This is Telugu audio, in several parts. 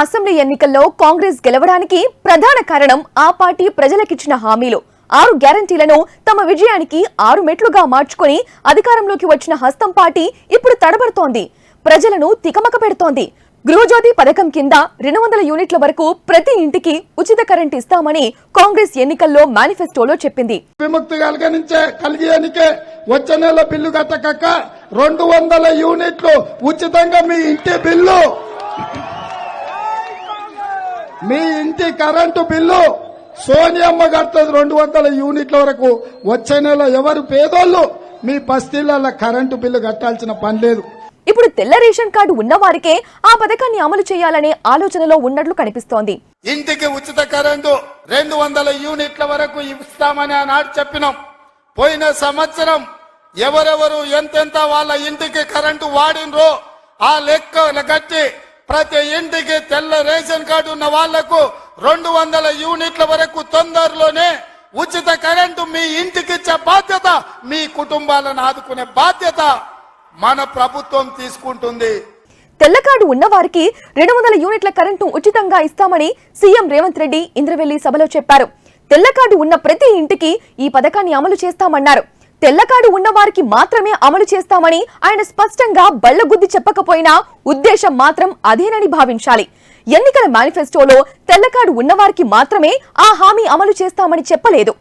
అసెంబ్లీ ఎన్నికల్లో కాంగ్రెస్ గెలవడానికి ప్రధాన కారణం ఆ పార్టీ ప్రజలకిచ్చిన హామీలు 6 గ్యారెంటీలను తమ విజయానికి 6 మెట్లుగా మార్చుకొని అధికారంలోకి వచ్చిన హస్తం పార్టీ ఇప్పుడు తడబడుతోంది. ప్రజలను తికమక పెడుతోంది. గృహజ్యోతి పథకం కింద 200 యూనిట్ల వరకు ప్రతి ఇంటికి ఉచిత కరెంట్ ఇస్తామని కాంగ్రెస్ ఎన్నికల్లో మేనిఫెస్టోలో చెప్పింది. విముక్తి కలిగేనికే వచ్చే నెల బిల్లు కట్టక 200 యూనిట్లు ఉచితంగా మీ ఇంటి బిల్లు, మీ ఇంటి కరెంటు బిల్లు సోనియమ్మ కడుతుంది. 200 యూనిట్ల వరకు వచ్చే నెల ఎవరు పేదోళ్ళు మీ బస్తీలలో కరెంటు బిల్లు కట్టాల్సిన పని లేదు. ఇప్పుడు తెల్ల రేషన్ కార్డు ఉన్న వారికే ఆ పథకాన్ని అమలు చేయాలనే ఆలోచనలో ఉన్నట్లు కనిపిస్తోంది. ఇంటికి ఉచిత కరెంటు 200 యూనిట్ల వరకు ఇస్తామని ఆనాడు చెప్పినాం. పోయిన సంవత్సరం ఎవరెవరు ఎంతెంత వాళ్ళ ఇంటికి కరెంటు వాడినరో ఆ లెక్క కట్టి ప్రతి ఇంటికి తెల్ల రేషన్ కార్డు ఉన్న వాళ్లకు 200 యూనిట్ల వరకు తొందరలోనే ఉచిత కరెంటు మీ ఇంటికి ఇచ్చే బాధ్యత, మీ కుటుంబాలను ఆదుకునే బాధ్యత మన ప్రభుత్వం తీసుకుంటుంది. తెల్ల కార్డు ఉన్న వారికి 200 యూనిట్ల కరెంటు ఉచితంగా ఇస్తామని సీఎం రేవంత్ రెడ్డి ఇంద్రవెల్లి సభలో చెప్పారు. తెల్ల కార్డు ఉన్న ప్రతి ఇంటికి ఈ పథకాన్ని అమలు చేస్తామన్నారు. తెల్ల కార్డు ఉన్న వారికి మాత్రమే అమలు చేస్తామని ఆయన స్పష్టంగా బళ్లగుద్ది చెప్పకపోయినా ఉద్దేశం మాత్రం అదేనని భావించాలి. ఎన్నికల మేనిఫెస్టోలో తెల్ల కార్డు ఉన్న వారికి మాత్రమే ఆ హామీ అమలు చేస్తామని చెప్పలేదు.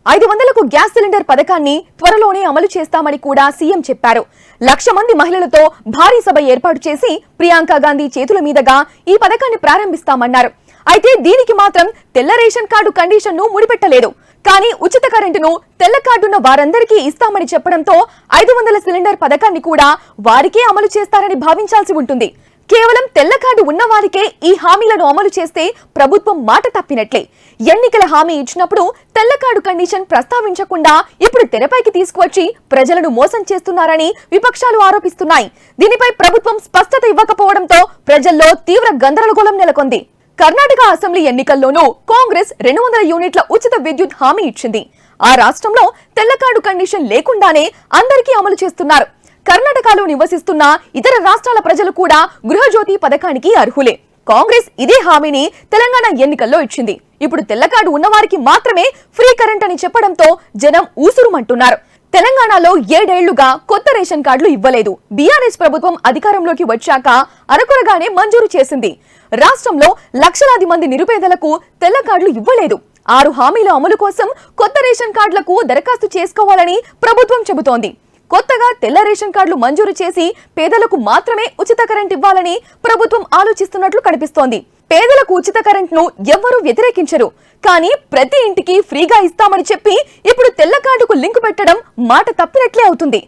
500కు గ్యాస్ సిలిండర్ పథకాన్ని త్వరలోనే అమలు చేస్తామని కూడా సీఎం చెప్పారు. 1,00,000 మంది మహిళలతో భారీ సభ ఏర్పాటు చేసి ప్రియాంక గాంధీ చేతుల మీదుగా ఈ పథకాన్ని ప్రారంభిస్తామన్నారు. అయితే దీనికి మాత్రం తెల్ల రేషన్ కార్డు కండిషన్ ను ముడిపెట్టలేదు. కానీ ఉచిత కరెంటును తెల్ల కార్డున్న వారందరికీ ఇస్తామని చెప్పడంతో 500 సిలిండర్ పథకాన్ని కూడా వారికే అమలు చేస్తారని భావించాల్సి ఉంటుంది. కేవలం తెల్ల కార్డు ఉన్న వారికే ఈ హామీలను అమలు చేస్తే ప్రభుత్వం మాట తప్పినట్లే. ఎన్నికల హామీ ఇచ్చినప్పుడు తెల్ల కార్డు కండిషన్ ప్రస్తావించకుండా ఇప్పుడు తెరపైకి తీసుకువచ్చి ప్రజలను మోసం చేస్తున్నారని విపక్షాలు ఆరోపిస్తున్నాయి. దీనిపై ప్రభుత్వం స్పష్టత ఇవ్వకపోవడంతో ప్రజల్లో తీవ్ర గందరగోళం నెలకొంది. కర్ణాటక అసెంబ్లీ ఎన్నికల్లోనూ కాంగ్రెస్ 200 యూనిట్ల ఉచిత విద్యుత్ హామీ ఇచ్చింది. ఆ రాష్ట్రంలో తెల్ల కార్డు కండిషన్ లేకుండానే అందరికీ అమలు చేస్తున్నారు. కర్ణాటకలో నివసిస్తున్న ఇతర రాష్ట్రాల ప్రజలు కూడా గృహజ్యోతి పథకానికి అర్హులే. కాంగ్రెస్ ఇదే హామీని తెలంగాణ ఎన్నికల్లో ఇచ్చింది. ఇప్పుడు తెల్ల కార్డు ఉన్నవారికి మాత్రమే ఫ్రీ కరెంట్ అని చెప్పడంతో జనం ఊసురుమంటున్నారు. తెలంగాణలో 7 ఏళ్లుగా కొత్త రేషన్ కార్డులు ఇవ్వలేదు. బీఆర్ఎస్ ప్రభుత్వం అధికారంలోకి వచ్చాక అరకొరగానే మంజూరు చేసింది. రాష్ట్రంలో లక్షలాది మంది నిరుపేదలకు తెల్ల కార్డులు ఇవ్వలేదు. 6 హామీల అమలు కోసం కొత్త రేషన్ కార్డులకు దరఖాస్తు చేసుకోవాలని ప్రభుత్వం చెబుతోంది. కొత్తగా తెల్ల రేషన్ కార్డులు మంజూరు చేసి పేదలకు మాత్రమే ఉచిత కరెంట్ ఇవ్వాలని ప్రభుత్వం ఆలోచిస్తున్నట్లు కనిపిస్తోంది. పేదలకు ఉచిత కరెంట్ ను ఎవ్వరూ వ్యతిరేకించరు. కానీ ప్రతి ఇంటికి ఫ్రీగా ఇస్తామని చెప్పి ఇప్పుడు తెల్ల కార్డుకు లింకు పెట్టడం మాట తప్పినట్లే అవుతుంది.